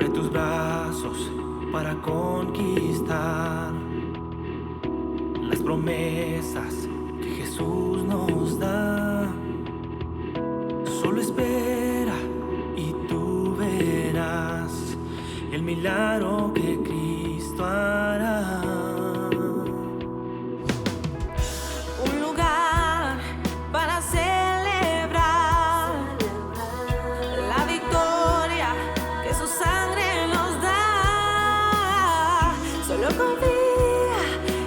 Abre tus brazos para conquistar las promesas que Jesús nos da. Solo espera y tú verás el milagro que Cristo hará. Un lugar para celebrar la victoria que su sangre nos da. Solo confía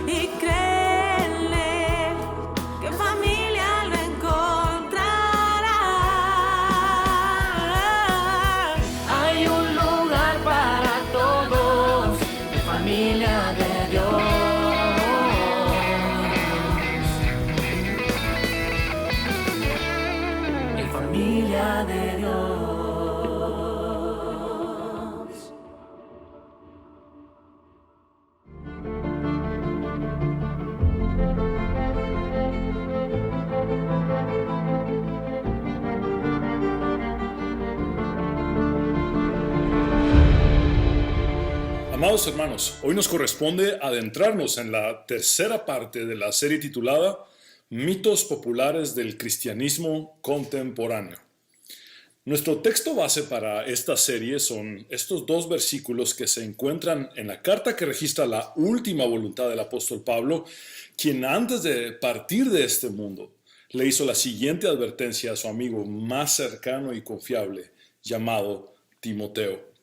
y cree en Él, que en familia lo encontrará. Hay un lugar para todos, en familia de Dios. En familia de Dios. Amados hermanos, hoy nos corresponde adentrarnos en la tercera parte de la serie titulada Mitos populares del cristianismo contemporáneo. Nuestro texto base para esta serie son estos dos versículos que se encuentran en la carta que registra la última voluntad del apóstol Pablo, quien antes de partir de este mundo le hizo la siguiente advertencia a su amigo más cercano y confiable, llamado Timoteo.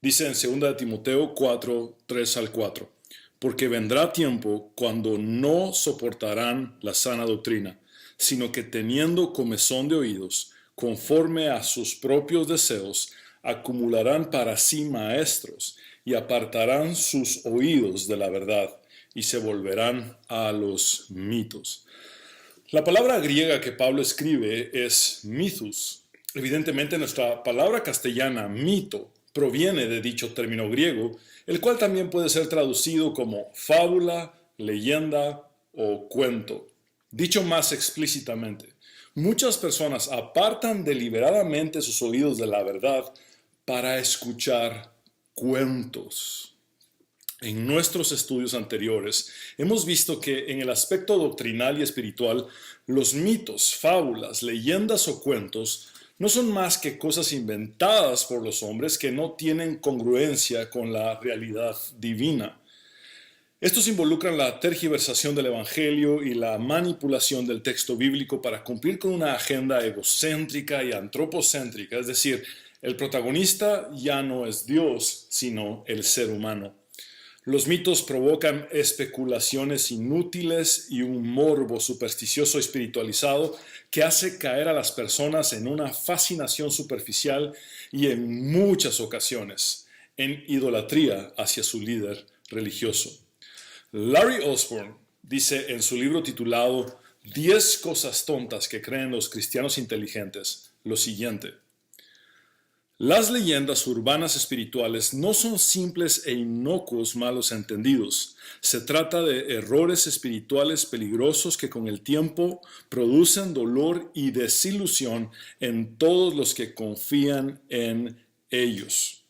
Dice en 2 Timoteo 4, 3 al 4, porque vendrá tiempo cuando no soportarán la sana doctrina, sino que teniendo comezón de oídos, conforme a sus propios deseos, acumularán para sí maestros y apartarán sus oídos de la verdad y se volverán a los mitos. La palabra griega que Pablo escribe es mythos. Evidentemente nuestra palabra castellana, mito, proviene de dicho término griego, el cual también puede ser traducido como fábula, leyenda o cuento. Dicho más explícitamente, muchas personas apartan deliberadamente sus oídos de la verdad para escuchar cuentos. En nuestros estudios anteriores hemos visto que en el aspecto doctrinal y espiritual, los mitos, fábulas, leyendas o cuentos no son más que cosas inventadas por los hombres que no tienen congruencia con la realidad divina. Estos involucran la tergiversación del Evangelio y la manipulación del texto bíblico para cumplir con una agenda egocéntrica y antropocéntrica, es decir, el protagonista ya no es Dios, sino el ser humano. Los mitos provocan especulaciones inútiles y un morbo supersticioso espiritualizado que hace caer a las personas en una fascinación superficial y en muchas ocasiones en idolatría hacia su líder religioso. Larry Osborne dice en su libro titulado 10 cosas tontas que creen los cristianos inteligentes lo siguiente: las leyendas urbanas espirituales no son simples e inocuos malos entendidos. Se trata de errores espirituales peligrosos que con el tiempo producen dolor y desilusión en todos los que confían en ellos.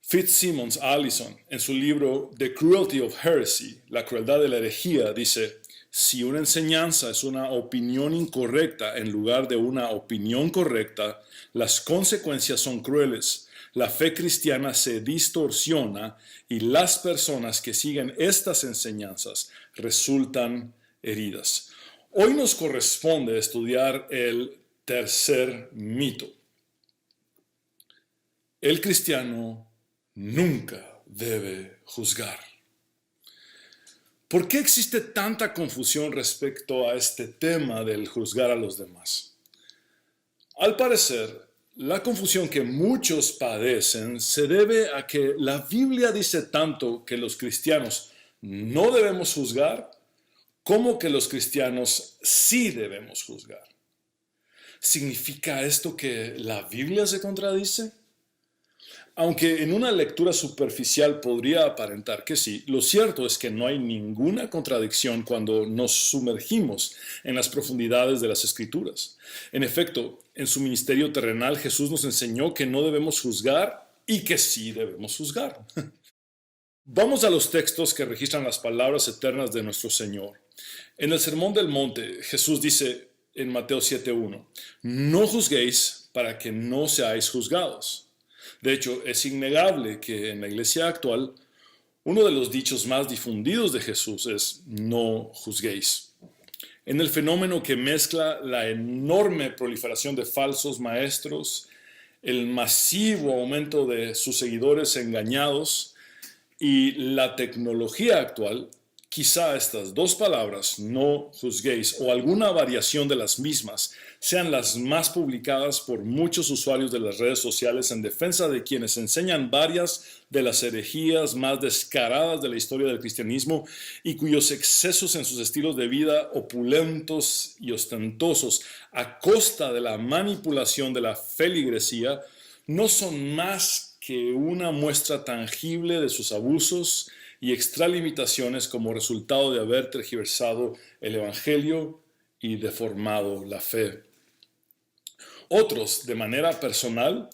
Fitzsimmons Allison, en su libro The Cruelty of Heresy, la crueldad de la herejía, dice: si una enseñanza es una opinión incorrecta en lugar de una opinión correcta, las consecuencias son crueles. La fe cristiana se distorsiona y las personas que siguen estas enseñanzas resultan heridas. Hoy nos corresponde estudiar el tercer mito. El cristiano nunca debe juzgar. ¿Por qué existe tanta confusión respecto a este tema del juzgar a los demás? Al parecer, la confusión que muchos padecen se debe a que la Biblia dice tanto que los cristianos no debemos juzgar, como que los cristianos sí debemos juzgar. ¿Significa esto que la Biblia se contradice? Aunque en una lectura superficial podría aparentar que sí, lo cierto es que no hay ninguna contradicción cuando nos sumergimos en las profundidades de las Escrituras. En efecto, en su ministerio terrenal Jesús nos enseñó que no debemos juzgar y que sí debemos juzgar. Vamos a los textos que registran las palabras eternas de nuestro Señor. En el Sermón del Monte, Jesús dice en Mateo 7:1, no juzguéis para que no seáis juzgados. De hecho, es innegable que en la iglesia actual, uno de los dichos más difundidos de Jesús es no juzguéis. En el fenómeno que mezcla la enorme proliferación de falsos maestros, el masivo aumento de sus seguidores engañados y la tecnología actual, quizá estas dos palabras, no juzguéis, o alguna variación de las mismas, sean las más publicadas por muchos usuarios de las redes sociales en defensa de quienes enseñan varias de las herejías más descaradas de la historia del cristianismo y cuyos excesos en sus estilos de vida opulentos y ostentosos a costa de la manipulación de la feligresía no son más que una muestra tangible de sus abusos y extralimitaciones como resultado de haber tergiversado el Evangelio y deformado la fe. Otros, de manera personal,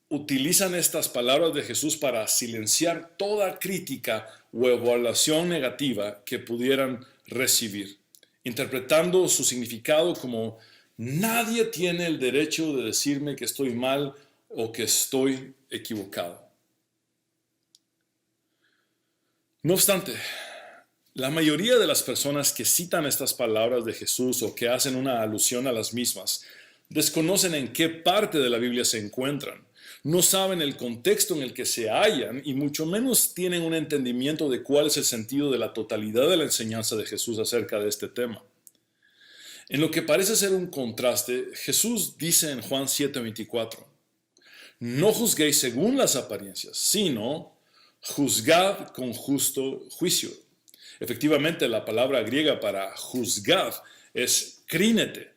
utilizan estas palabras de Jesús para silenciar toda crítica o evaluación negativa que pudieran recibir, interpretando su significado como nadie tiene el derecho de decirme que estoy mal o que estoy equivocado. No obstante, la mayoría de las personas que citan estas palabras de Jesús o que hacen una alusión a las mismas desconocen en qué parte de la Biblia se encuentran, no saben el contexto en el que se hallan y mucho menos tienen un entendimiento de cuál es el sentido de la totalidad de la enseñanza de Jesús acerca de este tema. En lo que parece ser un contraste, Jesús dice en Juan 7:24, no juzguéis según las apariencias, sino juzgad con justo juicio. Efectivamente, la palabra griega para juzgar es krínete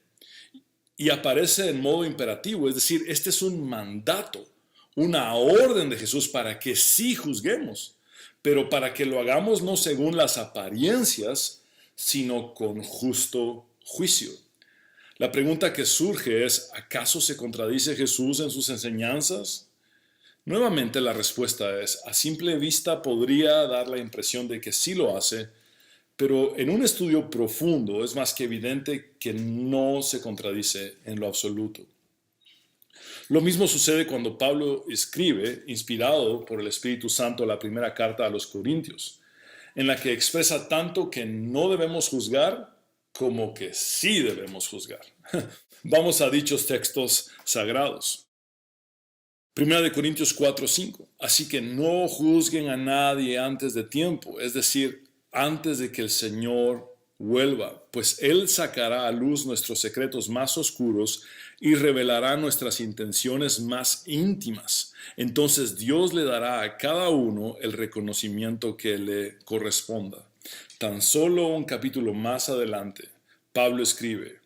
y aparece en modo imperativo, es decir, este es un mandato, una orden de Jesús para que sí juzguemos, pero para que lo hagamos no según las apariencias, sino con justo juicio. La pregunta que surge es, ¿acaso se contradice Jesús en sus enseñanzas? Nuevamente la respuesta es, a simple vista podría dar la impresión de que sí lo hace, pero en un estudio profundo es más que evidente que no se contradice en lo absoluto. Lo mismo sucede cuando Pablo escribe, inspirado por el Espíritu Santo, la primera carta a los Corintios, en la que expresa tanto que no debemos juzgar como que sí debemos juzgar. Vamos a dichos textos sagrados. 1 Corintios 4:5. Así que no juzguen a nadie antes de tiempo, es decir, antes de que el Señor vuelva, pues Él sacará a luz nuestros secretos más oscuros y revelará nuestras intenciones más íntimas. Entonces Dios le dará a cada uno el reconocimiento que le corresponda. Tan solo un capítulo más adelante, Pablo escribe,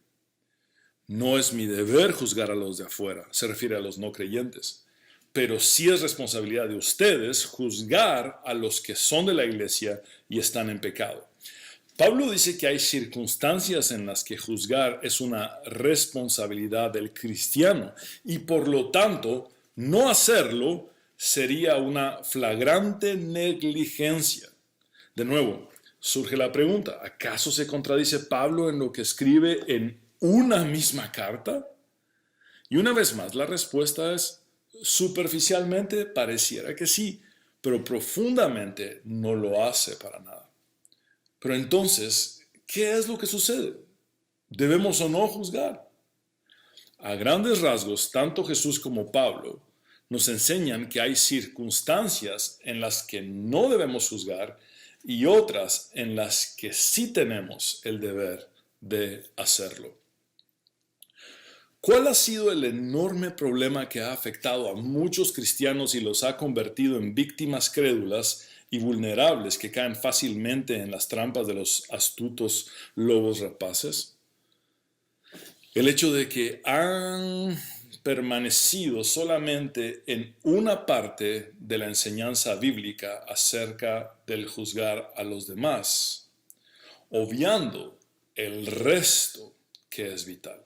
no es mi deber juzgar a los de afuera, se refiere a los no creyentes, pero sí es responsabilidad de ustedes juzgar a los que son de la iglesia y están en pecado. Pablo dice que hay circunstancias en las que juzgar es una responsabilidad del cristiano y por lo tanto no hacerlo sería una flagrante negligencia. De nuevo, surge la pregunta, ¿acaso se contradice Pablo en lo que escribe en una misma carta? Y una vez más, la respuesta es, superficialmente pareciera que sí, pero profundamente no lo hace para nada. Pero entonces, ¿qué es lo que sucede? ¿Debemos o no juzgar? A grandes rasgos, tanto Jesús como Pablo nos enseñan que hay circunstancias en las que no debemos juzgar y otras en las que sí tenemos el deber de hacerlo. ¿Cuál ha sido el enorme problema que ha afectado a muchos cristianos y los ha convertido en víctimas crédulas y vulnerables que caen fácilmente en las trampas de los astutos lobos rapaces? El hecho de que han permanecido solamente en una parte de la enseñanza bíblica acerca del juzgar a los demás, obviando el resto que es vital.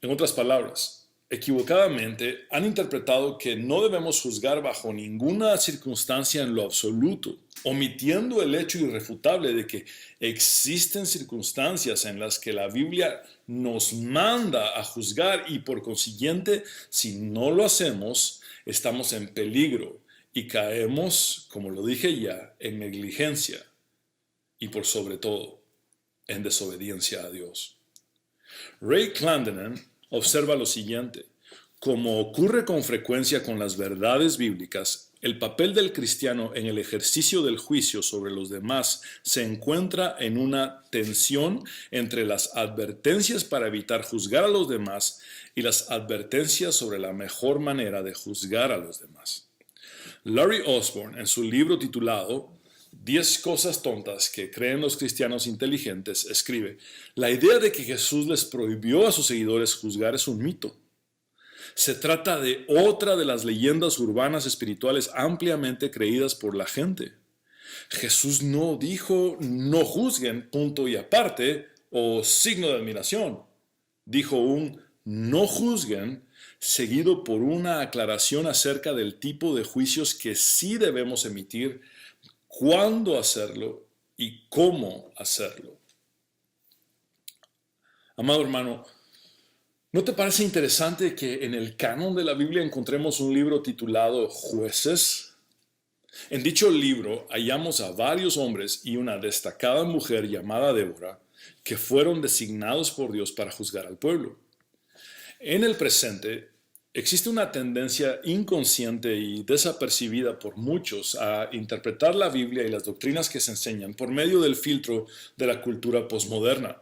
En otras palabras, equivocadamente han interpretado que no debemos juzgar bajo ninguna circunstancia en lo absoluto, omitiendo el hecho irrefutable de que existen circunstancias en las que la Biblia nos manda a juzgar y por consiguiente, si no lo hacemos, estamos en peligro y caemos, como lo dije ya, en negligencia y por sobre todo, en desobediencia a Dios. Ray Clendenin observa lo siguiente: como ocurre con frecuencia con las verdades bíblicas, el papel del cristiano en el ejercicio del juicio sobre los demás se encuentra en una tensión entre las advertencias para evitar juzgar a los demás y las advertencias sobre la mejor manera de juzgar a los demás. Larry Osborne, en su libro titulado 10 cosas tontas que creen los cristianos inteligentes, escribe: la idea de que Jesús les prohibió a sus seguidores juzgar es un mito. Se trata de otra de las leyendas urbanas espirituales ampliamente creídas por la gente. Jesús no dijo no juzguen, punto y aparte, o signo de admiración. Dijo un no juzguen seguido por una aclaración acerca del tipo de juicios que sí debemos emitir, cuándo hacerlo y cómo hacerlo. Amado hermano, ¿no te parece interesante que en el canon de la Biblia encontremos un libro titulado Jueces? En dicho libro hallamos a varios hombres y una destacada mujer llamada Débora que fueron designados por Dios para juzgar al pueblo. En el presente, existe una tendencia inconsciente y desapercibida por muchos a interpretar la Biblia y las doctrinas que se enseñan por medio del filtro de la cultura posmoderna.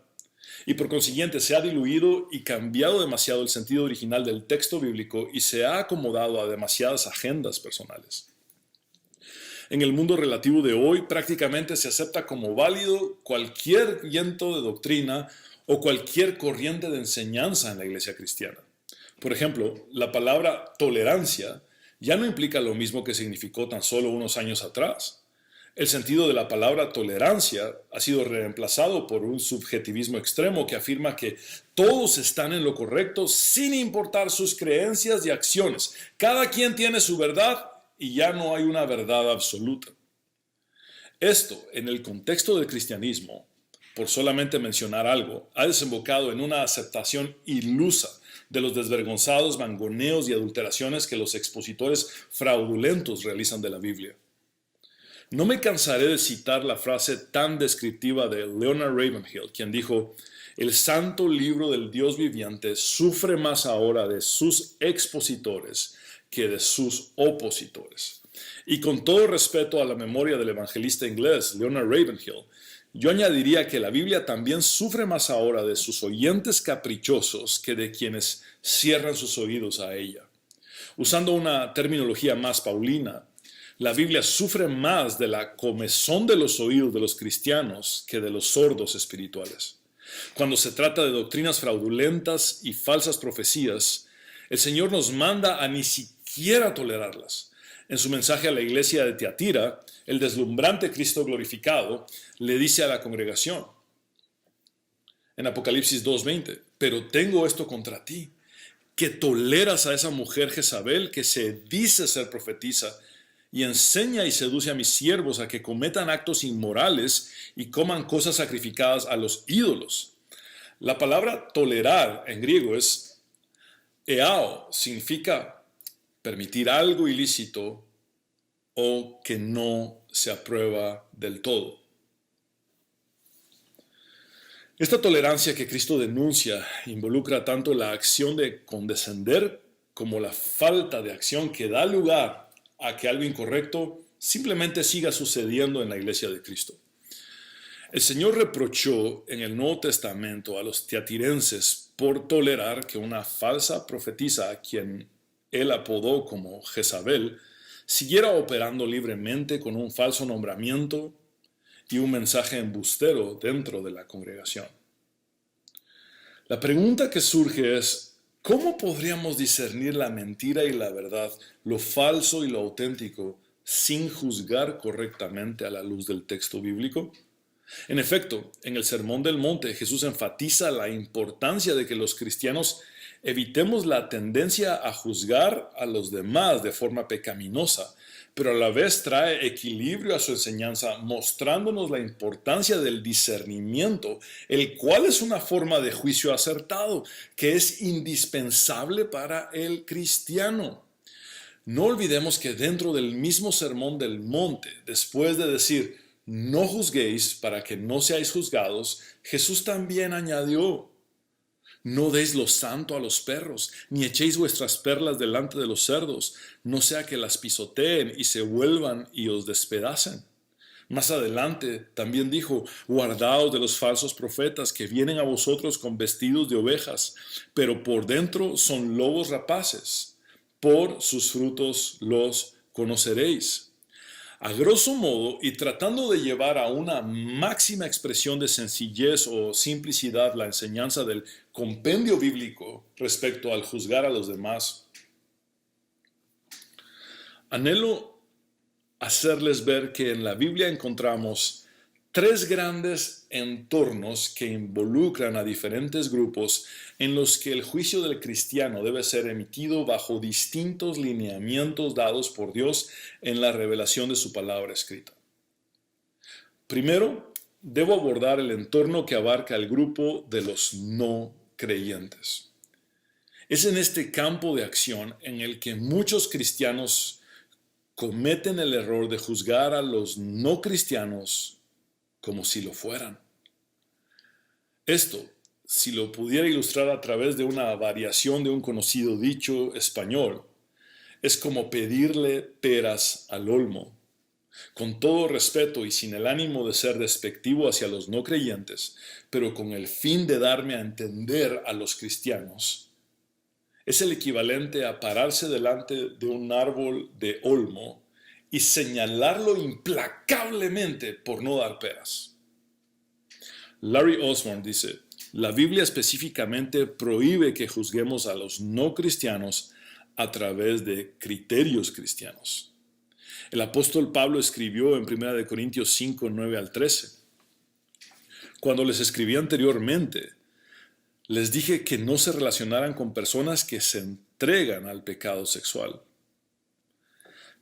Y por consiguiente se ha diluido y cambiado demasiado el sentido original del texto bíblico y se ha acomodado a demasiadas agendas personales. En el mundo relativo de hoy prácticamente se acepta como válido cualquier viento de doctrina o cualquier corriente de enseñanza en la iglesia cristiana. Por ejemplo, la palabra tolerancia ya no implica lo mismo que significó tan solo unos años atrás. El sentido de la palabra tolerancia ha sido reemplazado por un subjetivismo extremo que afirma que todos están en lo correcto sin importar sus creencias y acciones. Cada quien tiene su verdad y ya no hay una verdad absoluta. Esto, en el contexto del cristianismo, por solamente mencionar algo, ha desembocado en una aceptación ilusa de los desvergonzados mangoneos y adulteraciones que los expositores fraudulentos realizan de la Biblia. No me cansaré de citar la frase tan descriptiva de Leonard Ravenhill, quien dijo: el santo libro del Dios viviente sufre más ahora de sus expositores que de sus opositores. Y con todo respeto a la memoria del evangelista inglés Leonard Ravenhill, yo añadiría que la Biblia también sufre más ahora de sus oyentes caprichosos que de quienes cierran sus oídos a ella. Usando una terminología más paulina, la Biblia sufre más de la comezón de los oídos de los cristianos que de los sordos espirituales. Cuando se trata de doctrinas fraudulentas y falsas profecías, el Señor nos manda a ni siquiera tolerarlas. En su mensaje a la iglesia de Tiatira, el deslumbrante Cristo glorificado le dice a la congregación, en Apocalipsis 2:20, pero tengo esto contra ti, que toleras a esa mujer Jezabel que se dice ser profetisa, y enseña y seduce a mis siervos a que cometan actos inmorales y coman cosas sacrificadas a los ídolos. La palabra tolerar en griego es eao, significa permitir algo ilícito o que no se aprueba del todo. Esta tolerancia que Cristo denuncia involucra tanto la acción de condescender como la falta de acción que da lugar a que algo incorrecto simplemente siga sucediendo en la iglesia de Cristo. El Señor reprochó en el Nuevo Testamento a los tiatirenses por tolerar que una falsa profetisa, a quien él apodó como Jezabel, siguiera operando libremente con un falso nombramiento y un mensaje embustero dentro de la congregación. La pregunta que surge es, ¿cómo podríamos discernir la mentira y la verdad, lo falso y lo auténtico, sin juzgar correctamente a la luz del texto bíblico? En efecto, en el Sermón del Monte, Jesús enfatiza la importancia de que los cristianos evitemos la tendencia a juzgar a los demás de forma pecaminosa, pero a la vez trae equilibrio a su enseñanza, mostrándonos la importancia del discernimiento, el cual es una forma de juicio acertado, que es indispensable para el cristiano. No olvidemos que dentro del mismo Sermón del Monte, después de decir, no juzguéis para que no seáis juzgados, Jesús también añadió, no deis lo santo a los perros, ni echéis vuestras perlas delante de los cerdos, no sea que las pisoteen y se vuelvan y os despedacen. Más adelante también dijo, guardaos de los falsos profetas que vienen a vosotros con vestidos de ovejas, pero por dentro son lobos rapaces. Por sus frutos los conoceréis. A grosso modo, y tratando de llevar a una máxima expresión de sencillez o simplicidad la enseñanza del compendio bíblico respecto al juzgar a los demás, anhelo hacerles ver que en la Biblia encontramos tres grandes entornos que involucran a diferentes grupos en los que el juicio del cristiano debe ser emitido bajo distintos lineamientos dados por Dios en la revelación de su palabra escrita. Primero, debo abordar el entorno que abarca el grupo de los no creyentes. Es en este campo de acción en el que muchos cristianos cometen el error de juzgar a los no cristianos como si lo fueran. Esto, si lo pudiera ilustrar a través de una variación de un conocido dicho español, es como pedirle peras al olmo. Con todo respeto y sin el ánimo de ser despectivo hacia los no creyentes, pero con el fin de darme a entender a los cristianos, es el equivalente a pararse delante de un árbol de olmo y señalarlo implacablemente por no dar peras. Larry Osborne dice, la Biblia específicamente prohíbe que juzguemos a los no cristianos a través de criterios cristianos. El apóstol Pablo escribió en 1 Corintios 5, 9 al 13. Cuando les escribí anteriormente, les dije que no se relacionaran con personas que se entregan al pecado sexual.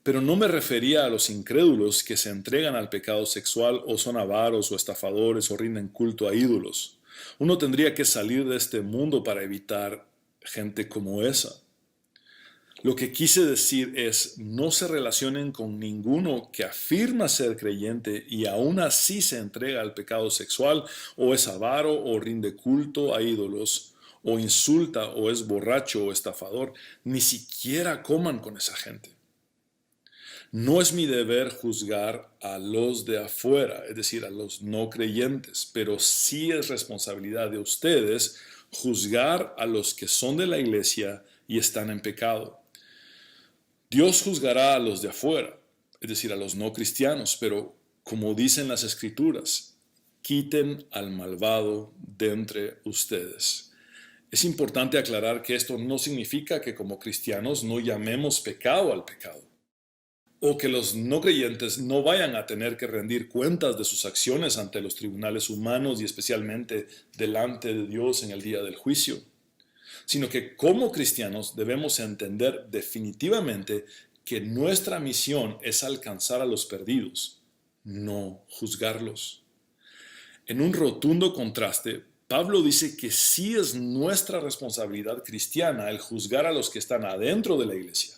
Pero no me refería a los incrédulos que se entregan al pecado sexual o son avaros o estafadores o rinden culto a ídolos. Uno tendría que salir de este mundo para evitar gente como esa. Lo que quise decir es, no se relacionen con ninguno que afirma ser creyente y aún así se entrega al pecado sexual o es avaro o rinde culto a ídolos o insulta o es borracho o estafador. Ni siquiera coman con esa gente. No es mi deber juzgar a los de afuera, es decir, a los no creyentes, pero sí es responsabilidad de ustedes juzgar a los que son de la iglesia y están en pecado. Dios juzgará a los de afuera, es decir, a los no cristianos, pero como dicen las Escrituras, quiten al malvado de entre ustedes. Es importante aclarar que esto no significa que como cristianos no llamemos pecado al pecado, o que los no creyentes no vayan a tener que rendir cuentas de sus acciones ante los tribunales humanos y especialmente delante de Dios en el día del juicio, sino que como cristianos debemos entender definitivamente que nuestra misión es alcanzar a los perdidos, no juzgarlos. En un rotundo contraste, Pablo dice que sí es nuestra responsabilidad cristiana el juzgar a los que están adentro de la iglesia.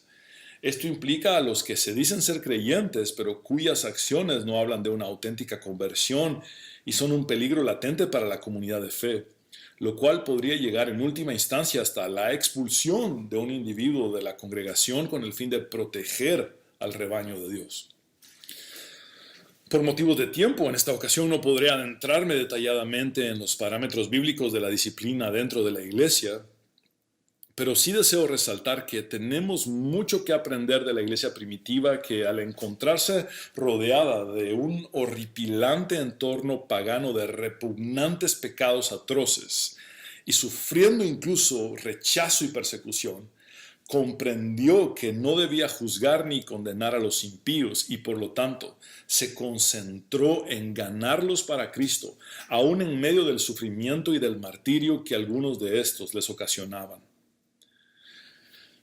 Esto implica a los que se dicen ser creyentes, pero cuyas acciones no hablan de una auténtica conversión y son un peligro latente para la comunidad de fe, lo cual podría llegar en última instancia hasta la expulsión de un individuo de la congregación con el fin de proteger al rebaño de Dios. Por motivos de tiempo, en esta ocasión no podré adentrarme detalladamente en los parámetros bíblicos de la disciplina dentro de la iglesia, pero sí deseo resaltar que tenemos mucho que aprender de la iglesia primitiva que al encontrarse rodeada de un horripilante entorno pagano de repugnantes pecados atroces y sufriendo incluso rechazo y persecución, comprendió que no debía juzgar ni condenar a los impíos y por lo tanto se concentró en ganarlos para Cristo, aún en medio del sufrimiento y del martirio que algunos de estos les ocasionaban.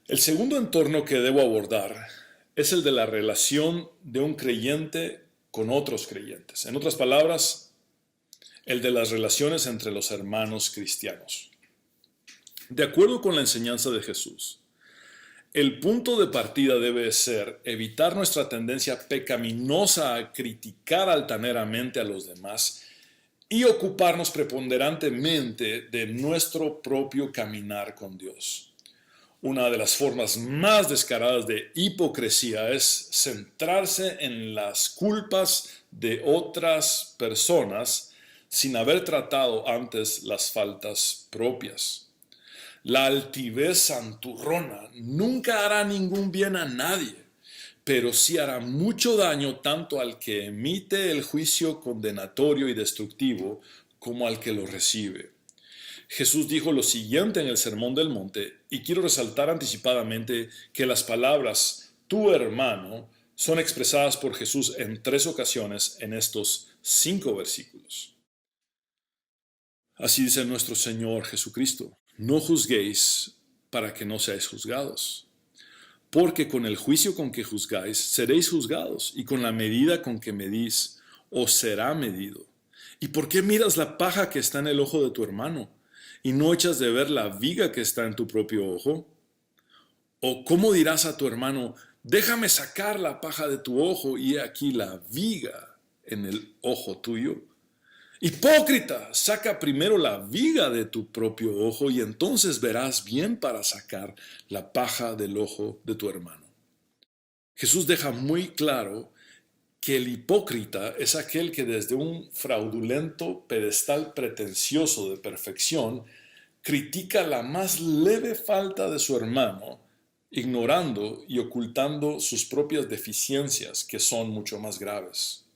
El segundo entorno que debo abordar es el de la relación de un creyente con otros creyentes. En otras palabras, el de las relaciones entre los hermanos cristianos. De acuerdo con la enseñanza de Jesús, el punto de partida debe ser evitar nuestra tendencia pecaminosa a criticar altaneramente a los demás y ocuparnos preponderantemente de nuestro propio caminar con Dios. Una de las formas más descaradas de hipocresía es centrarse en las culpas de otras personas sin haber tratado antes las faltas propias. La altivez santurrona nunca hará ningún bien a nadie, pero sí hará mucho daño tanto al que emite el juicio condenatorio y destructivo como al que lo recibe. Jesús dijo lo siguiente en el Sermón del Monte, y quiero resaltar anticipadamente que las palabras tu hermano son expresadas por Jesús en 3 ocasiones en estos 5 versículos. Así dice nuestro Señor Jesucristo: no juzguéis para que no seáis juzgados, porque con el juicio con que juzgáis seréis juzgados, y con la medida con que medís os será medido. ¿Y por qué miras la paja que está en el ojo de tu hermano, y no echas de ver la viga que está en tu propio ojo? ¿O cómo dirás a tu hermano, déjame sacar la paja de tu ojo, y he aquí la viga en el ojo tuyo? Hipócrita, saca primero la viga de tu propio ojo y entonces verás bien para sacar la paja del ojo de tu hermano. Jesús deja muy claro que el hipócrita es aquel que desde un fraudulento pedestal pretencioso de perfección critica la más leve falta de su hermano, ignorando y ocultando sus propias deficiencias, que son mucho más graves.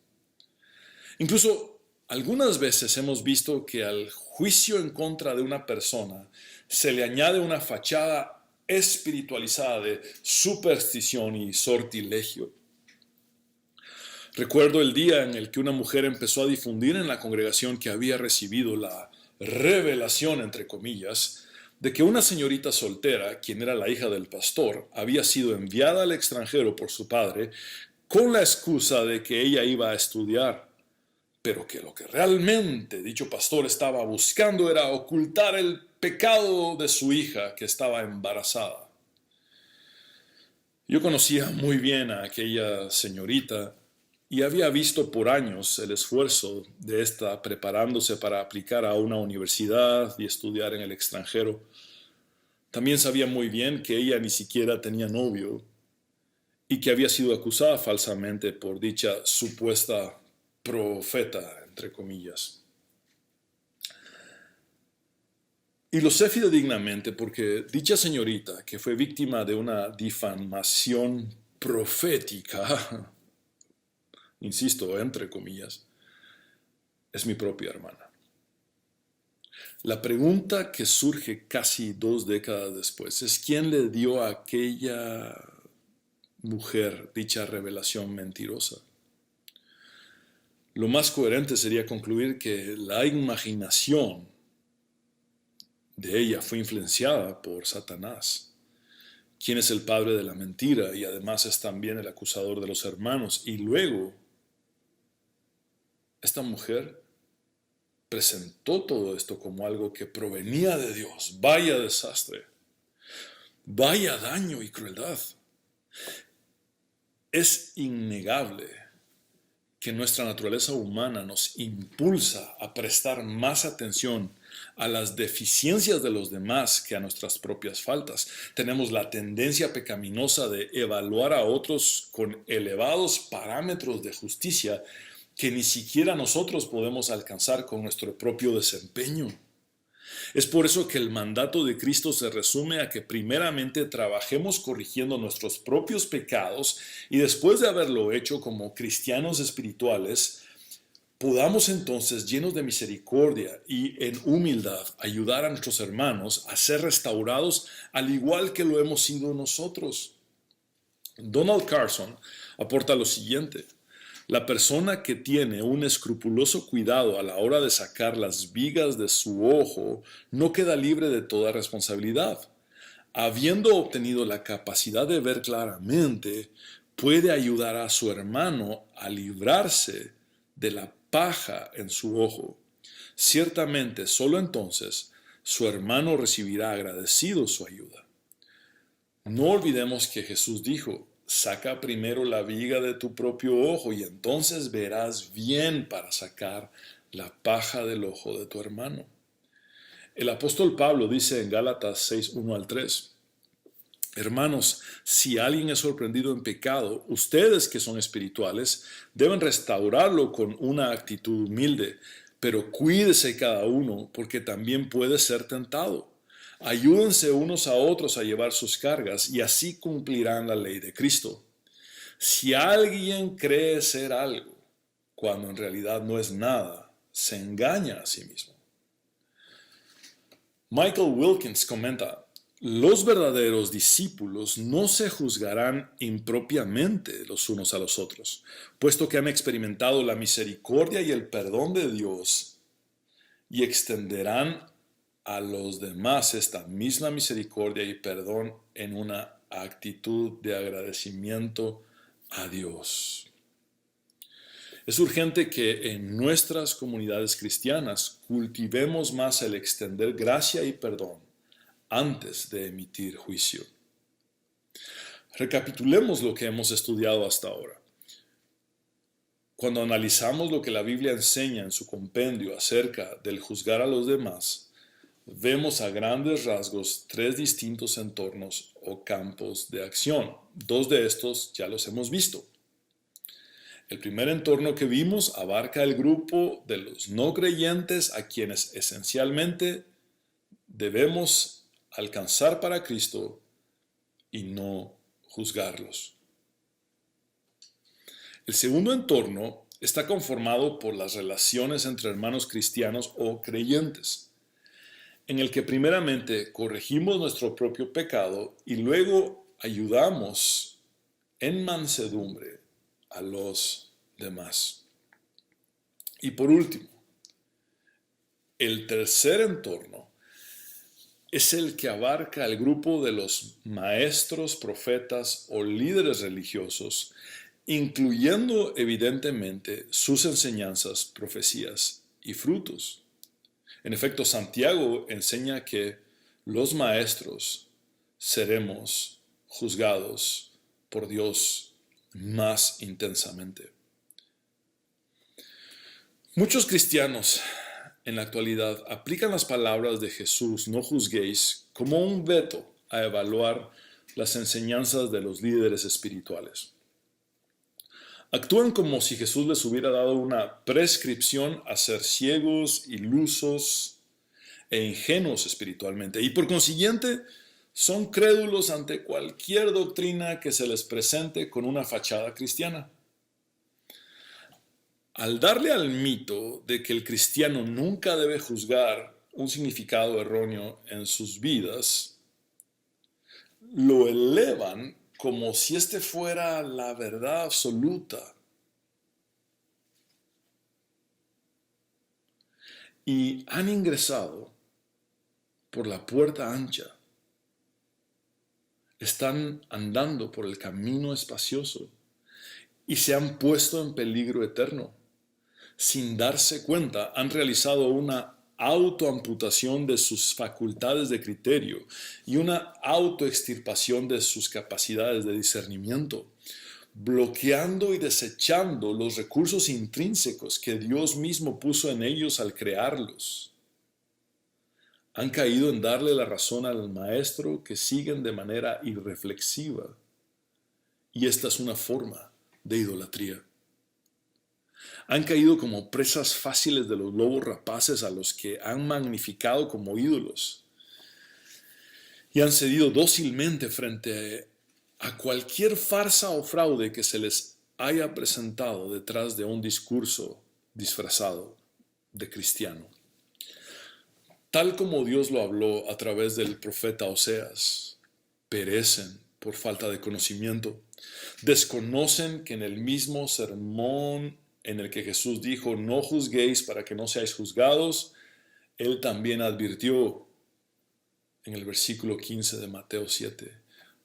Incluso algunas veces hemos visto que al juicio en contra de una persona se le añade una fachada espiritualizada de superstición y sortilegio. Recuerdo el día en el que una mujer empezó a difundir en la congregación que había recibido la revelación, entre comillas, de que una señorita soltera, quien era la hija del pastor, había sido enviada al extranjero por su padre con la excusa de que ella iba a estudiar, pero que lo que realmente dicho pastor estaba buscando era ocultar el pecado de su hija, que estaba embarazada. Yo conocía muy bien a aquella señorita y había visto por años el esfuerzo de esta preparándose para aplicar a una universidad y estudiar en el extranjero. También sabía muy bien que ella ni siquiera tenía novio y que había sido acusada falsamente por dicha supuesta profeta, entre comillas. Y lo sé fidedignamente porque dicha señorita, que fue víctima de una difamación profética, insisto, entre comillas, es mi propia hermana. La pregunta que surge casi 2 décadas después es: ¿quién le dio a aquella mujer dicha revelación mentirosa? Lo más coherente sería concluir que la imaginación de ella fue influenciada por Satanás, quien es el padre de la mentira y además es también el acusador de los hermanos. Y luego, esta mujer presentó todo esto como algo que provenía de Dios. Vaya desastre, vaya daño y crueldad. Es innegable que nuestra naturaleza humana nos impulsa a prestar más atención a las deficiencias de los demás que a nuestras propias faltas. Tenemos la tendencia pecaminosa de evaluar a otros con elevados parámetros de justicia que ni siquiera nosotros podemos alcanzar con nuestro propio desempeño. Es por eso que el mandato de Cristo se resume a que primeramente trabajemos corrigiendo nuestros propios pecados y después de haberlo hecho como cristianos espirituales, Podamos entonces, llenos de misericordia y en humildad, ayudar a nuestros hermanos a ser restaurados al igual que lo hemos sido nosotros. Donald Carson aporta lo siguiente: la persona que tiene un escrupuloso cuidado a la hora de sacar las vigas de su ojo no queda libre de toda responsabilidad. Habiendo obtenido la capacidad de ver claramente, puede ayudar a su hermano a librarse de la paja en su ojo. Ciertamente, solo entonces su hermano recibirá agradecido su ayuda. No olvidemos que Jesús dijo: saca primero la viga de tu propio ojo y entonces verás bien para sacar la paja del ojo de tu hermano. El apóstol Pablo dice en Gálatas 6:1-3: hermanos, si alguien es sorprendido en pecado, ustedes que son espirituales deben restaurarlo con una actitud humilde, pero cuídese cada uno porque también puede ser tentado. Ayúdense unos a otros a llevar sus cargas y así cumplirán la ley de Cristo. Si alguien cree ser algo, cuando en realidad no es nada, se engaña a sí mismo. Michael Wilkins comenta: los verdaderos discípulos no se juzgarán impropiamente los unos a los otros, puesto que han experimentado la misericordia y el perdón de Dios y extenderán a los demás esta misma misericordia y perdón en una actitud de agradecimiento a Dios. Es urgente que en nuestras comunidades cristianas cultivemos más el extender gracia y perdón antes de emitir juicio. Recapitulemos lo que hemos estudiado hasta ahora. Cuando analizamos lo que la Biblia enseña en su compendio acerca del juzgar a los demás, vemos a grandes rasgos tres distintos entornos o campos de acción. Dos de estos ya los hemos visto. El primer entorno que vimos abarca el grupo de los no creyentes a quienes esencialmente debemos alcanzar para Cristo y no juzgarlos. El segundo entorno está conformado por las relaciones entre hermanos cristianos o creyentes, en el que primeramente corregimos nuestro propio pecado y luego ayudamos en mansedumbre a los demás. Y por último, el tercer entorno es el que abarca el grupo de los maestros, profetas o líderes religiosos, incluyendo evidentemente sus enseñanzas, profecías y frutos. En efecto, Santiago enseña que los maestros seremos juzgados por Dios más intensamente. Muchos cristianos en la actualidad aplican las palabras de Jesús: no juzguéis, como un veto a evaluar las enseñanzas de los líderes espirituales. Actúan como si Jesús les hubiera dado una prescripción a ser ciegos, ilusos e ingenuos espiritualmente, y por consiguiente son crédulos ante cualquier doctrina que se les presente con una fachada cristiana. Al darle al mito de que el cristiano nunca debe juzgar un significado erróneo en sus vidas, lo elevan como si este fuera la verdad absoluta. Y han ingresado por la puerta ancha. Están andando por el camino espacioso y se han puesto en peligro eterno. Sin darse cuenta, han realizado una autoamputación de sus facultades de criterio y una autoextirpación de sus capacidades de discernimiento, bloqueando y desechando los recursos intrínsecos que Dios mismo puso en ellos al crearlos. Han caído en darle la razón al maestro que siguen de manera irreflexiva, y esta es una forma de idolatría. Han caído como presas fáciles de los lobos rapaces a los que han magnificado como ídolos y han cedido dócilmente frente a cualquier farsa o fraude que se les haya presentado detrás de un discurso disfrazado de cristiano. Tal como Dios lo habló a través del profeta Oseas, perecen por falta de conocimiento. Desconocen que en el mismo sermón en el que Jesús dijo, no juzguéis para que no seáis juzgados, Él también advirtió en el versículo 15 de Mateo 7,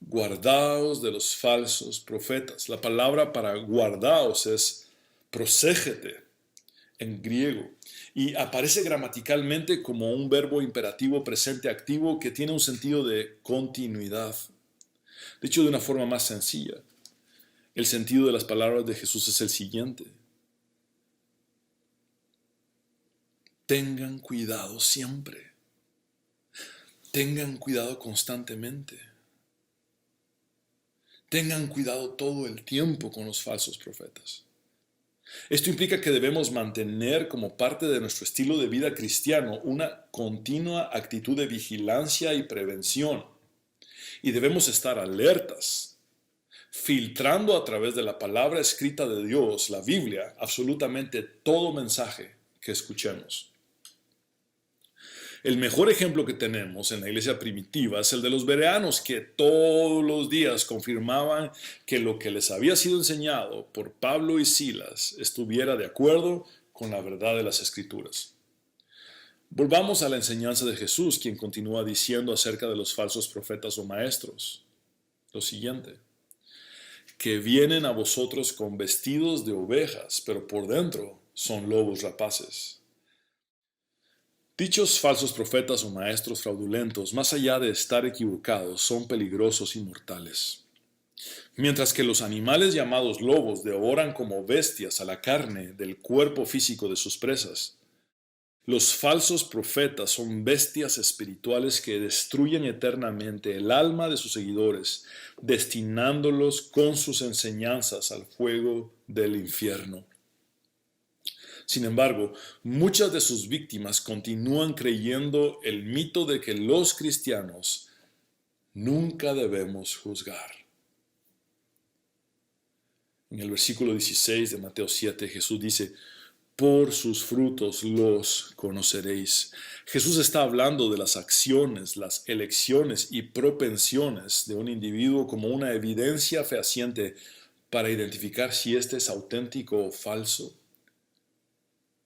guardaos de los falsos profetas. La palabra para guardaos es proségete en griego y aparece gramaticalmente como un verbo imperativo presente activo que tiene un sentido de continuidad. Dicho de una forma más sencilla, el sentido de las palabras de Jesús es el siguiente. Tengan cuidado siempre. Tengan cuidado constantemente. Tengan cuidado todo el tiempo con los falsos profetas. Esto implica que debemos mantener como parte de nuestro estilo de vida cristiano una continua actitud de vigilancia y prevención. Y debemos estar alertas, filtrando a través de la palabra escrita de Dios, la Biblia, absolutamente todo mensaje que escuchemos. El mejor ejemplo que tenemos en la iglesia primitiva es el de los bereanos, que todos los días confirmaban que lo que les había sido enseñado por Pablo y Silas estuviera de acuerdo con la verdad de las Escrituras. Volvamos a la enseñanza de Jesús, quien continúa diciendo acerca de los falsos profetas o maestros lo siguiente: que vienen a vosotros con vestidos de ovejas, pero por dentro son lobos rapaces. Dichos falsos profetas o maestros fraudulentos, más allá de estar equivocados, son peligrosos y mortales. Mientras que los animales llamados lobos devoran como bestias a la carne del cuerpo físico de sus presas, los falsos profetas son bestias espirituales que destruyen eternamente el alma de sus seguidores, destinándolos con sus enseñanzas al fuego del infierno. Sin embargo, muchas de sus víctimas continúan creyendo el mito de que los cristianos nunca debemos juzgar. En el versículo 16 de Mateo 7, Jesús dice, por sus frutos los conoceréis. Jesús está hablando de las acciones, las elecciones y propensiones de un individuo como una evidencia fehaciente para identificar si éste es auténtico o falso.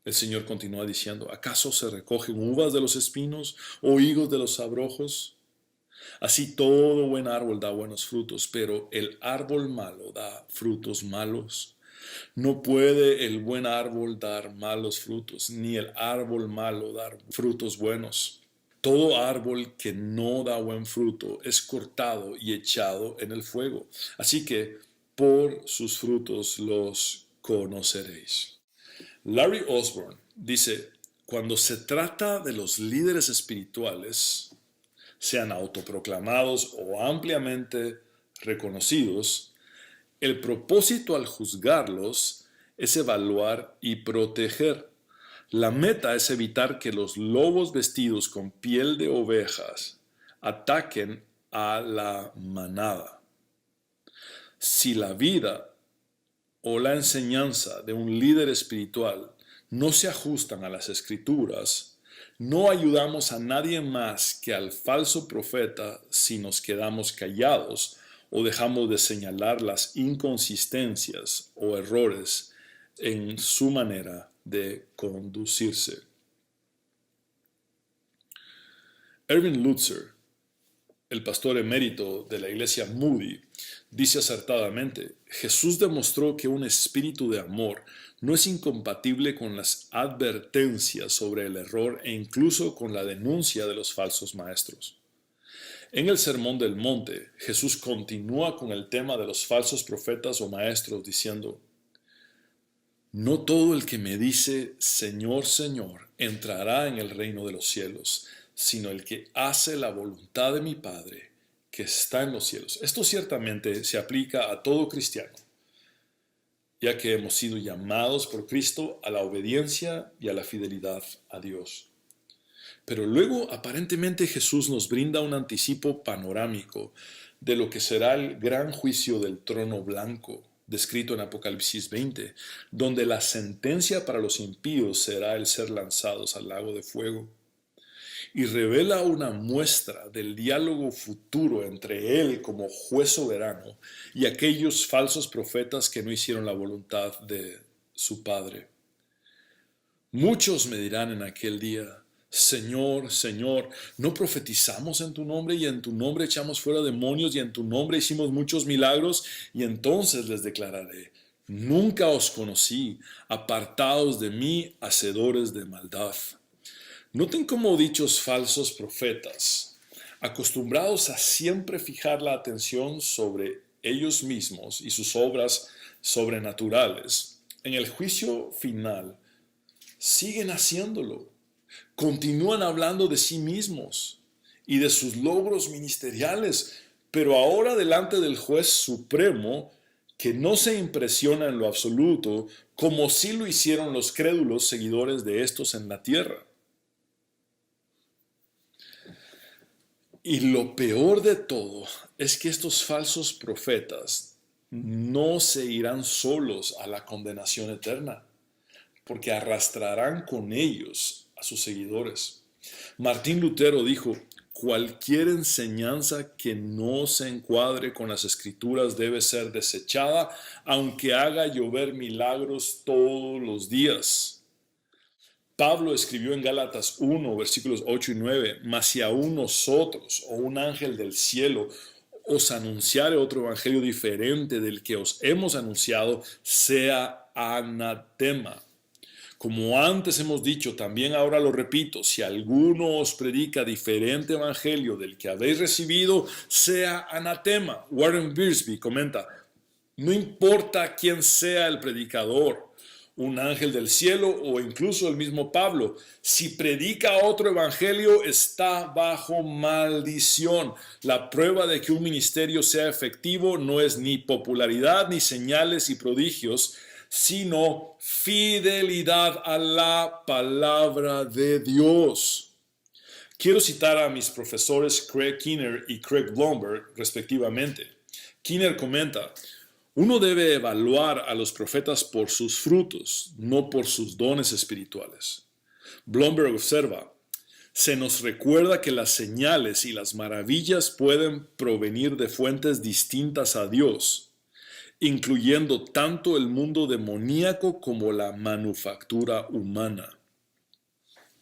El Señor continúa diciendo, ¿acaso se recogen uvas de los espinos o higos de los abrojos? Así todo buen árbol da buenos frutos, pero el árbol malo da frutos malos. No puede el buen árbol dar malos frutos, ni el árbol malo dar frutos buenos. Todo árbol que no da buen fruto es cortado y echado en el fuego. Así que por sus frutos los conoceréis. Larry Osborne dice, cuando se trata de los líderes espirituales, sean autoproclamados o ampliamente reconocidos, el propósito al juzgarlos es evaluar y proteger. La meta es evitar que los lobos vestidos con piel de ovejas ataquen a la manada. Si la vida o la enseñanza de un líder espiritual no se ajustan a las Escrituras, no ayudamos a nadie más que al falso profeta si nos quedamos callados o dejamos de señalar las inconsistencias o errores en su manera de conducirse. Erwin Lutzer, el pastor emérito de la iglesia Moody, dice acertadamente, Jesús demostró que un espíritu de amor no es incompatible con las advertencias sobre el error e incluso con la denuncia de los falsos maestros. En el Sermón del Monte, Jesús continúa con el tema de los falsos profetas o maestros diciendo, no todo el que me dice, Señor, Señor, entrará en el reino de los cielos, sino el que hace la voluntad de mi Padre, que está en los cielos. Esto ciertamente se aplica a todo cristiano, ya que hemos sido llamados por Cristo a la obediencia y a la fidelidad a Dios. Pero luego, aparentemente, Jesús nos brinda un anticipo panorámico de lo que será el gran juicio del trono blanco descrito en Apocalipsis 20, donde la sentencia para los impíos será el ser lanzados al lago de fuego. Y revela una muestra del diálogo futuro entre él como juez soberano y aquellos falsos profetas que no hicieron la voluntad de su Padre. Muchos me dirán en aquel día: Señor, Señor, ¿no profetizamos en tu nombre y en tu nombre echamos fuera demonios y en tu nombre hicimos muchos milagros? Y entonces les declararé: nunca os conocí, apartaos de mí, hacedores de maldad. Noten cómo dichos falsos profetas, acostumbrados a siempre fijar la atención sobre ellos mismos y sus obras sobrenaturales, en el juicio final siguen haciéndolo. Continúan hablando de sí mismos y de sus logros ministeriales, pero ahora delante del juez supremo, que no se impresiona en lo absoluto, como sí lo hicieron los crédulos seguidores de estos en la tierra. Y lo peor de todo es que estos falsos profetas no se irán solos a la condenación eterna, porque arrastrarán con ellos a sus seguidores. Martín Lutero dijo: cualquier enseñanza que no se encuadre con las Escrituras debe ser desechada, aunque haga llover milagros todos los días. Pablo escribió en Gálatas 1, versículos 8 y 9, mas si aún nosotros o un ángel del cielo os anunciare otro evangelio diferente del que os hemos anunciado, sea anatema. Como antes hemos dicho, también ahora lo repito: si alguno os predica diferente evangelio del que habéis recibido, sea anatema. Warren Wiersbe comenta: no importa quién sea el predicador, un ángel del cielo o incluso el mismo Pablo, si predica otro evangelio está bajo maldición. La prueba de que un ministerio sea efectivo no es ni popularidad ni señales y prodigios, sino fidelidad a la palabra de Dios. Quiero citar a mis profesores Craig Keener y Craig Blomberg respectivamente. Keener comenta: uno debe evaluar a los profetas por sus frutos, no por sus dones espirituales. Blomberg observa: se nos recuerda que las señales y las maravillas pueden provenir de fuentes distintas a Dios, incluyendo tanto el mundo demoníaco como la manufactura humana.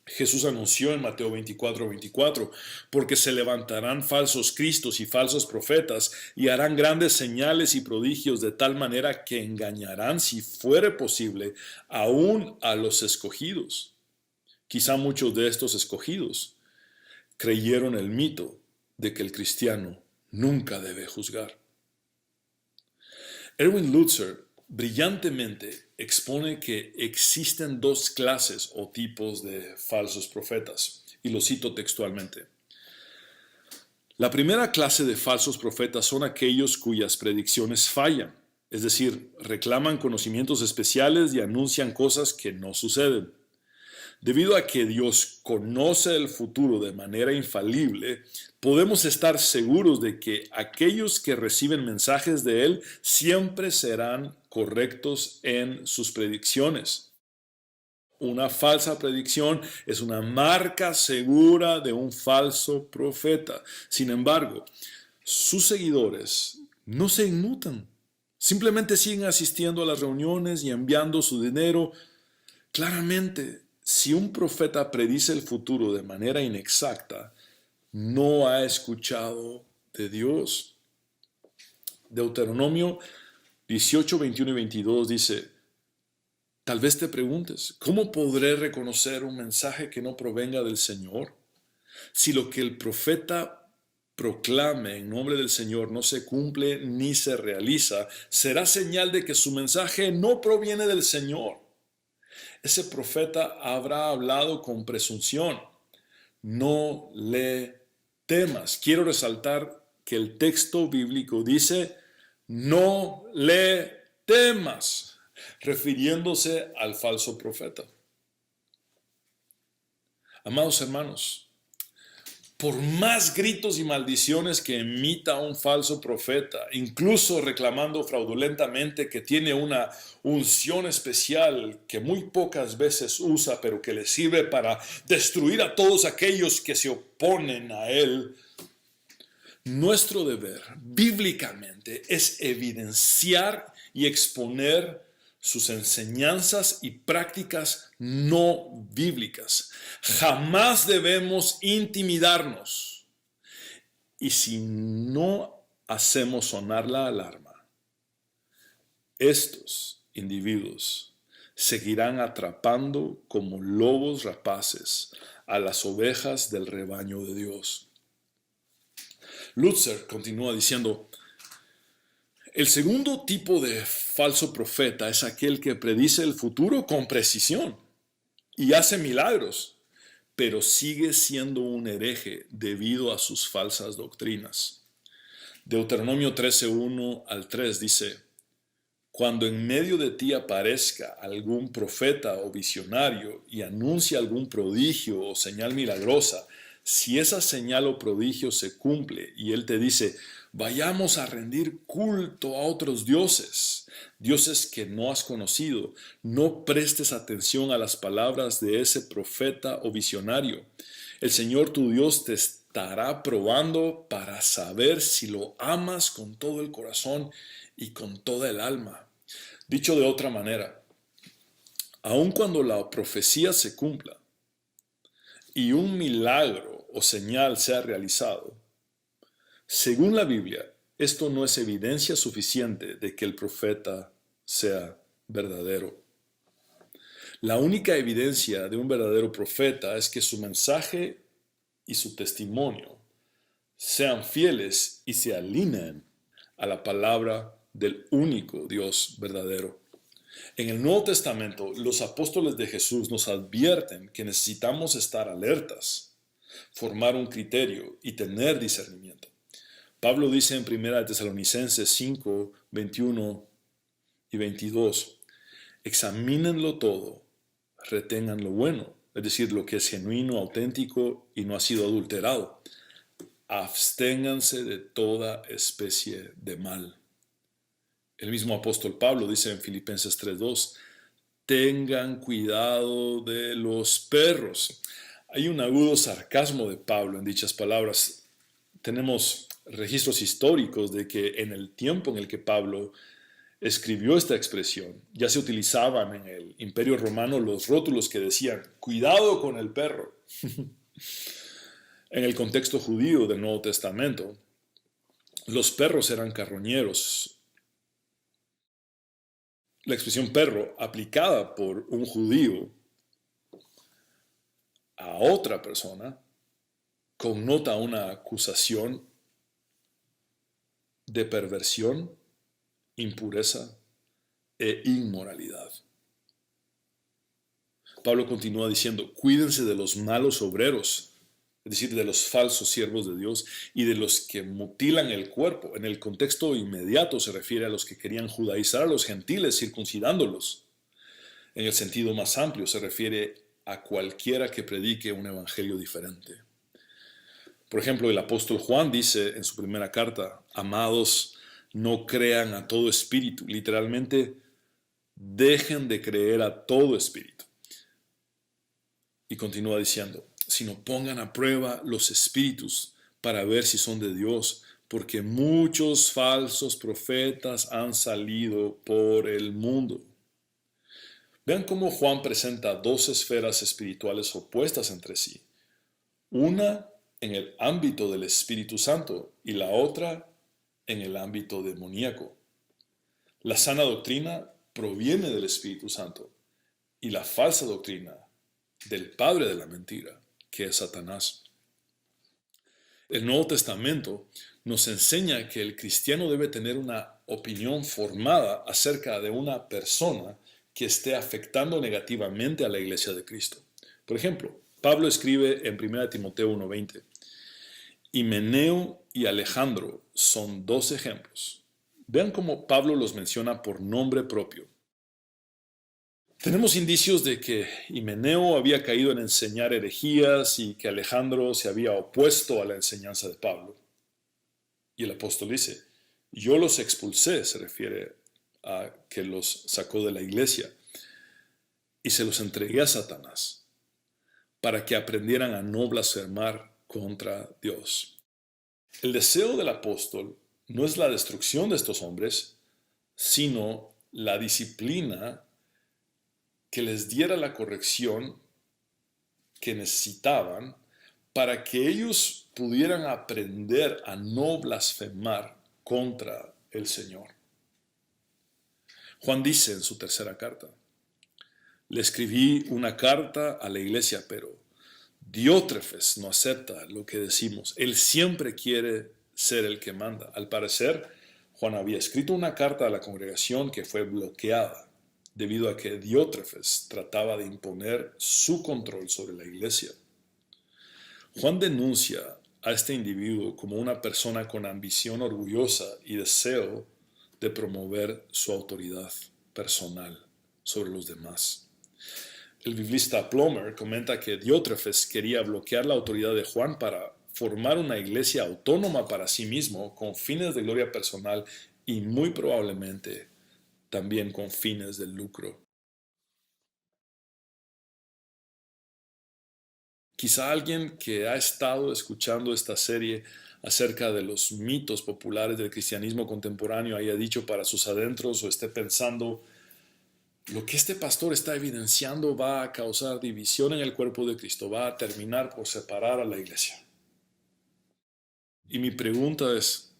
Jesús anunció en Mateo 24:24, porque se levantarán falsos cristos y falsos profetas y harán grandes señales y prodigios de tal manera que engañarán, si fuere posible, aún a los escogidos. Quizá muchos de estos escogidos creyeron el mito de que el cristiano nunca debe juzgar. Erwin Lutzer brillantemente expone que existen dos clases o tipos de falsos profetas, y lo cito textualmente. La primera clase de falsos profetas son aquellos cuyas predicciones fallan, es decir, reclaman conocimientos especiales y anuncian cosas que no suceden. Debido a que Dios conoce el futuro de manera infalible, podemos estar seguros de que aquellos que reciben mensajes de Él siempre serán correctos en sus predicciones. Una falsa predicción es una marca segura de un falso profeta. Sin embargo, sus seguidores no se inmutan. Simplemente siguen asistiendo a las reuniones y enviando su dinero. Claramente, si un profeta predice el futuro de manera inexacta, no ha escuchado de Dios. Deuteronomio 18, 21 y 22 dice: tal vez te preguntes, ¿cómo podré reconocer un mensaje que no provenga del Señor? Si lo que el profeta proclame en nombre del Señor no se cumple ni se realiza, será señal de que su mensaje no proviene del Señor. Ese profeta habrá hablado con presunción. No le temas. Quiero resaltar que el texto bíblico dice: no le temas, refiriéndose al falso profeta. Amados hermanos, por más gritos y maldiciones que emita un falso profeta, incluso reclamando fraudulentamente que tiene una unción especial que muy pocas veces usa, pero que le sirve para destruir a todos aquellos que se oponen a él, nuestro deber bíblicamente es evidenciar y exponer sus enseñanzas y prácticas no bíblicas. Jamás debemos intimidarnos. Y si no hacemos sonar la alarma, estos individuos seguirán atrapando como lobos rapaces a las ovejas del rebaño de Dios. Lutzer continúa diciendo: el segundo tipo de falso profeta es aquel que predice el futuro con precisión y hace milagros, pero sigue siendo un hereje debido a sus falsas doctrinas. Deuteronomio 13:1 al 3 dice: cuando en medio de ti aparezca algún profeta o visionario y anuncie algún prodigio o señal milagrosa, si esa señal o prodigio se cumple y él te dice: vayamos a rendir culto a otros dioses, dioses que no has conocido, no prestes atención a las palabras de ese profeta o visionario. El Señor tu Dios te estará probando para saber si lo amas con todo el corazón y con toda el alma. Dicho de otra manera, aun cuando la profecía se cumpla y un milagro o señal sea realizado, según la Biblia, esto no es evidencia suficiente de que el profeta sea verdadero. La única evidencia de un verdadero profeta es que su mensaje y su testimonio sean fieles y se alineen a la palabra del único Dios verdadero. En el Nuevo Testamento, los apóstoles de Jesús nos advierten que necesitamos estar alertas, formar un criterio y tener discernimiento. Pablo dice en 1 Tesalonicenses 5, 21 y 22, examínenlo todo, retengan lo bueno, es decir, lo que es genuino, auténtico y no ha sido adulterado. Absténganse de toda especie de mal. El mismo apóstol Pablo dice en Filipenses 3:2, tengan cuidado de los perros. Hay un agudo sarcasmo de Pablo en dichas palabras. Tenemos registros históricos de que en el tiempo en el que Pablo escribió esta expresión, ya se utilizaban en el Imperio Romano los rótulos que decían, cuidado con el perro. En el contexto judío del Nuevo Testamento, los perros eran carroñeros. La expresión perro aplicada por un judío a otra persona connota una acusación de perversión, impureza e inmoralidad. Pablo continúa diciendo, cuídense de los malos obreros, es decir, de los falsos siervos de Dios y de los que mutilan el cuerpo. En el contexto inmediato se refiere a los que querían judaizar a los gentiles circuncidándolos. En el sentido más amplio se refiere a cualquiera que predique un evangelio diferente. Por ejemplo, el apóstol Juan dice en su primera carta, amados, no crean a todo espíritu. Literalmente, dejen de creer a todo espíritu. Y continúa diciendo, sino pongan a prueba los espíritus para ver si son de Dios, porque muchos falsos profetas han salido por el mundo. Vean cómo Juan presenta dos esferas espirituales opuestas entre sí. Una en el ámbito del Espíritu Santo y la otra en el ámbito demoníaco. La sana doctrina proviene del Espíritu Santo y la falsa doctrina del padre de la mentira, que es Satanás. El Nuevo Testamento nos enseña que el cristiano debe tener una opinión formada acerca de una persona que esté afectando negativamente a la iglesia de Cristo. Por ejemplo, Pablo escribe en 1 Timoteo 1:20, Himeneo y Alejandro son dos ejemplos. Vean cómo Pablo los menciona por nombre propio. Tenemos indicios de que Himeneo había caído en enseñar herejías y que Alejandro se había opuesto a la enseñanza de Pablo. Y el apóstol dice, yo los expulsé, se refiere a que los sacó de la iglesia, y se los entregué a Satanás, para que aprendieran a no blasfemar contra Dios. El deseo del apóstol no es la destrucción de estos hombres, sino la disciplina que les diera la corrección que necesitaban para que ellos pudieran aprender a no blasfemar contra el Señor. Juan dice en su tercera carta, le escribí una carta a la iglesia, pero Diótrefes no acepta lo que decimos. Él siempre quiere ser el que manda. Al parecer, Juan había escrito una carta a la congregación que fue bloqueada debido a que Diótrefes trataba de imponer su control sobre la iglesia. Juan denuncia a este individuo como una persona con ambición orgullosa y deseo de promover su autoridad personal sobre los demás. El biblista Plomer comenta que Diótrefes quería bloquear la autoridad de Juan para formar una iglesia autónoma para sí mismo con fines de gloria personal y muy probablemente también con fines de lucro. Quizá alguien que ha estado escuchando esta serie acerca de los mitos populares del cristianismo contemporáneo haya dicho para sus adentros o esté pensando, lo que este pastor está evidenciando va a causar división en el cuerpo de Cristo, va a terminar por separar a la iglesia. Y mi pregunta es,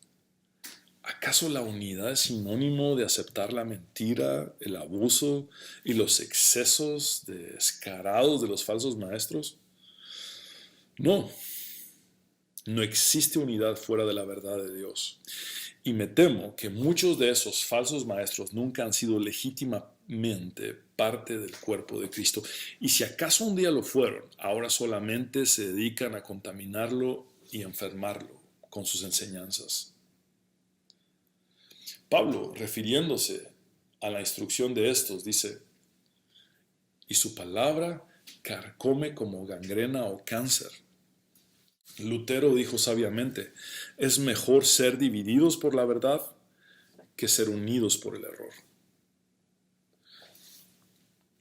¿acaso la unidad es sinónimo de aceptar la mentira, el abuso y los excesos descarados de los falsos maestros? No, no existe unidad fuera de la verdad de Dios. Y me temo que muchos de esos falsos maestros nunca han sido legítimamente parte del cuerpo de Cristo. Y si acaso un día lo fueron, ahora solamente se dedican a contaminarlo y enfermarlo con sus enseñanzas. Pablo, refiriéndose a la instrucción de estos, dice, y su palabra carcome como gangrena o cáncer. Lutero dijo sabiamente, es mejor ser divididos por la verdad que ser unidos por el error.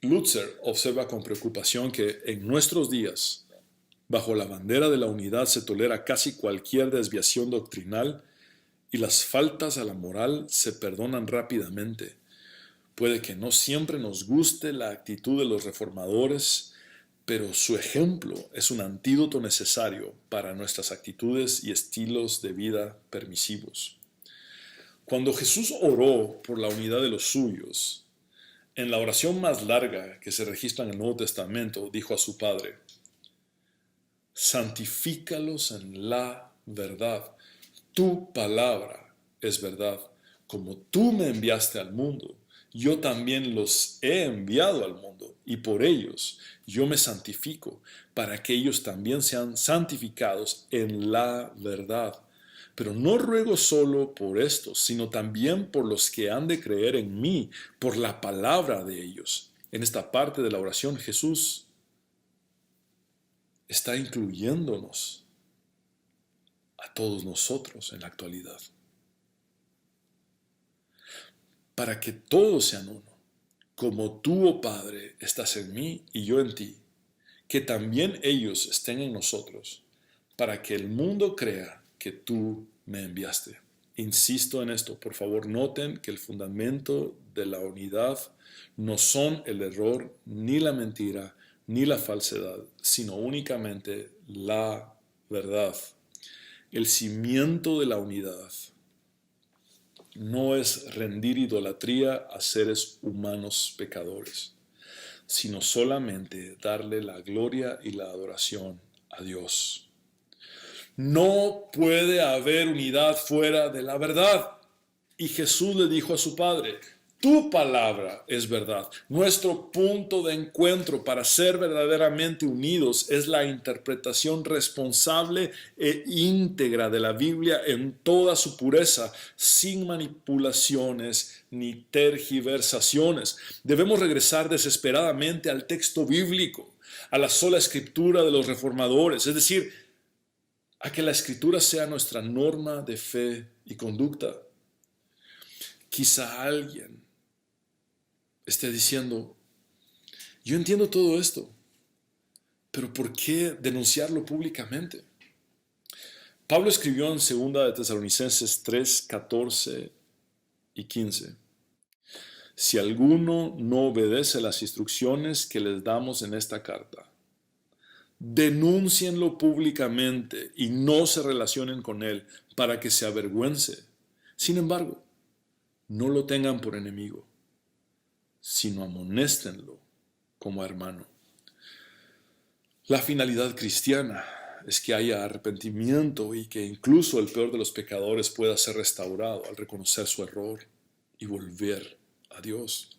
Lutzer observa con preocupación que en nuestros días, bajo la bandera de la unidad se tolera casi cualquier desviación doctrinal y las faltas a la moral se perdonan rápidamente. Puede que no siempre nos guste la actitud de los reformadores, pero su ejemplo es un antídoto necesario para nuestras actitudes y estilos de vida permisivos. Cuando Jesús oró por la unidad de los suyos, en la oración más larga que se registra en el Nuevo Testamento, dijo a su Padre, santifícalos en la verdad. Tu palabra es verdad. Como tú me enviaste al mundo, yo también los he enviado al mundo, y por ellos yo me santifico, para que ellos también sean santificados en la verdad. Pero no ruego solo por estos, sino también por los que han de creer en mí, por la palabra de ellos. En esta parte de la oración Jesús está incluyéndonos a todos nosotros en la actualidad. Para que todos sean uno, como tú, oh Padre, estás en mí y yo en ti, que también ellos estén en nosotros, para que el mundo crea que tú me enviaste. Insisto en esto, por favor, noten que el fundamento de la unidad no son el error, ni la mentira, ni la falsedad, sino únicamente la verdad. El cimiento de la unidad no es rendir idolatría a seres humanos pecadores, sino solamente darle la gloria y la adoración a Dios. No puede haber unidad fuera de la verdad. Y Jesús le dijo a su Padre, Tu palabra es verdad. Nuestro punto de encuentro para ser verdaderamente unidos es la interpretación responsable e íntegra de la Biblia en toda su pureza, sin manipulaciones ni tergiversaciones. Debemos regresar desesperadamente al texto bíblico, a la sola escritura de los reformadores, es decir, a que la escritura sea nuestra norma de fe y conducta. Quizá alguien esté diciendo, yo entiendo todo esto, pero ¿por qué denunciarlo públicamente? Pablo escribió en 2 de Tesalonicenses 3, 14 y 15. Si alguno no obedece las instrucciones que les damos en esta carta, denúncienlo públicamente y no se relacionen con él para que se avergüence. Sin embargo, no lo tengan por enemigo, sino amonéstenlo como hermano. La finalidad cristiana es que haya arrepentimiento y que incluso el peor de los pecadores pueda ser restaurado al reconocer su error y volver a Dios.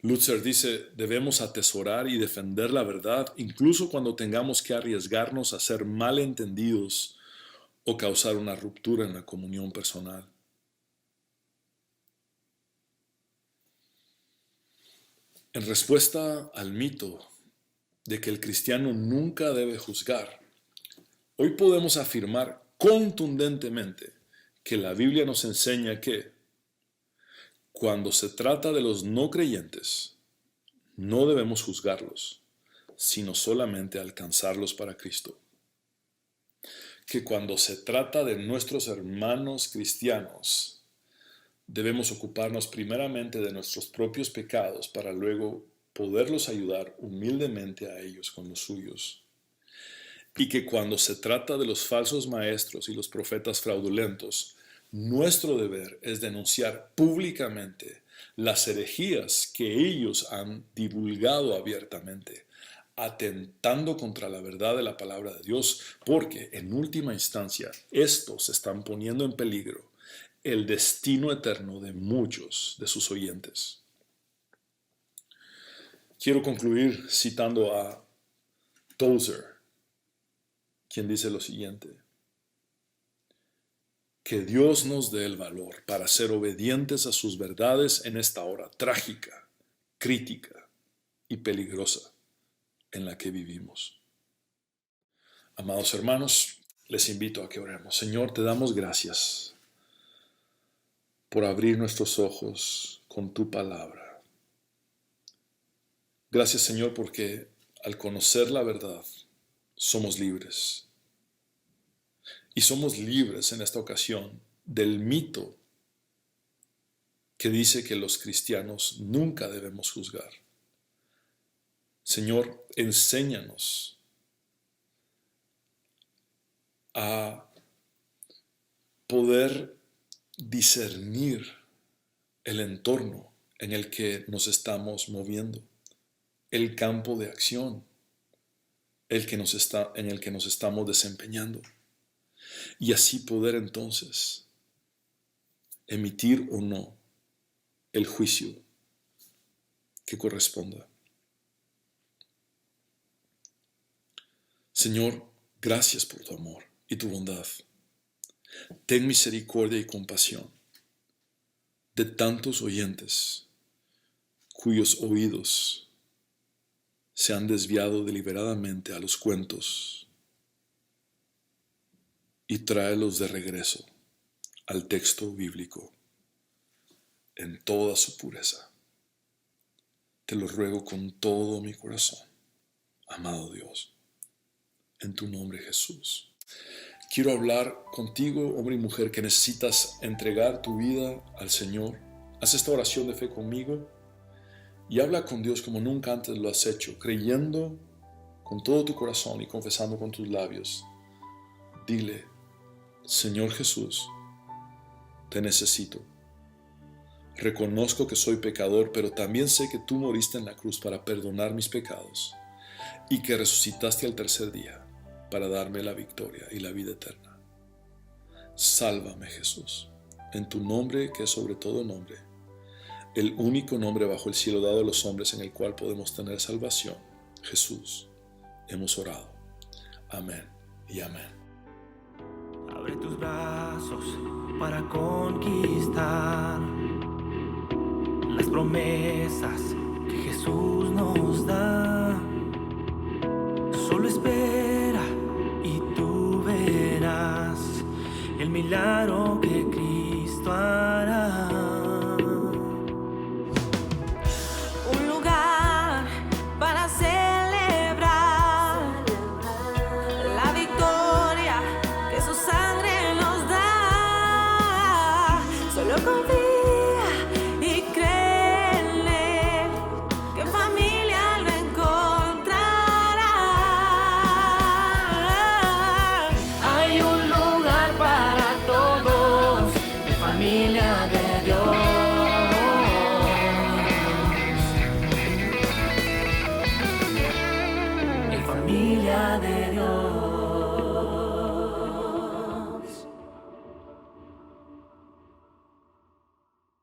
Lutzer dice, debemos atesorar y defender la verdad incluso cuando tengamos que arriesgarnos a ser malentendidos o causar una ruptura en la comunión personal. En respuesta al mito de que el cristiano nunca debe juzgar, hoy podemos afirmar contundentemente que la Biblia nos enseña que cuando se trata de los no creyentes, no debemos juzgarlos, sino solamente alcanzarlos para Cristo. Que cuando se trata de nuestros hermanos cristianos, debemos ocuparnos primeramente de nuestros propios pecados para luego poderlos ayudar humildemente a ellos con los suyos. Y que cuando se trata de los falsos maestros y los profetas fraudulentos, nuestro deber es denunciar públicamente las herejías que ellos han divulgado abiertamente, atentando contra la verdad de la palabra de Dios, porque en última instancia estos están poniendo en peligro el destino eterno de muchos de sus oyentes. Quiero concluir citando a Tozer, quien dice lo siguiente: que Dios nos dé el valor para ser obedientes a sus verdades en esta hora trágica, crítica y peligrosa en la que vivimos. Amados hermanos, les invito a que oremos. Señor, te damos gracias por abrir nuestros ojos con tu palabra. Gracias, Señor, porque al conocer la verdad somos libres. Y somos libres en esta ocasión del mito que dice que los cristianos nunca debemos juzgar. Señor, enséñanos a poder discernir el entorno en el que nos estamos moviendo, el campo de acción en el que nos estamos desempeñando, y así poder entonces emitir o no el juicio que corresponda. Señor, gracias por tu amor y tu bondad. Ten misericordia y compasión de tantos oyentes cuyos oídos se han desviado deliberadamente a los cuentos, y tráelos de regreso al texto bíblico en toda su pureza. Te lo ruego con todo mi corazón, amado Dios, en tu nombre, Jesús. Quiero hablar contigo, hombre y mujer, que necesitas entregar tu vida al Señor. Haz esta oración de fe conmigo y habla con Dios como nunca antes lo has hecho, creyendo con todo tu corazón y confesando con tus labios. Dile: Señor Jesús, te necesito. Reconozco que soy pecador, pero también sé que tú moriste en la cruz para perdonar mis pecados y que resucitaste al tercer día para darme la victoria y la vida eterna. Sálvame, Jesús. en tu nombre que es sobre todo nombre, el único nombre bajo el cielo dado a los hombres en el cual podemos tener salvación, Jesús, hemos orado. Amén y amén. Abre tus brazos para conquistar las promesas que Jesús nos da. Solo espera y tú verás el milagro que Cristo hará. Un lugar para celebrar la victoria que su sangre nos da. Solo confía y cree en Él, que en familia lo encontrará. Hay un lugar para todos, en familia de Dios. En familia de Dios.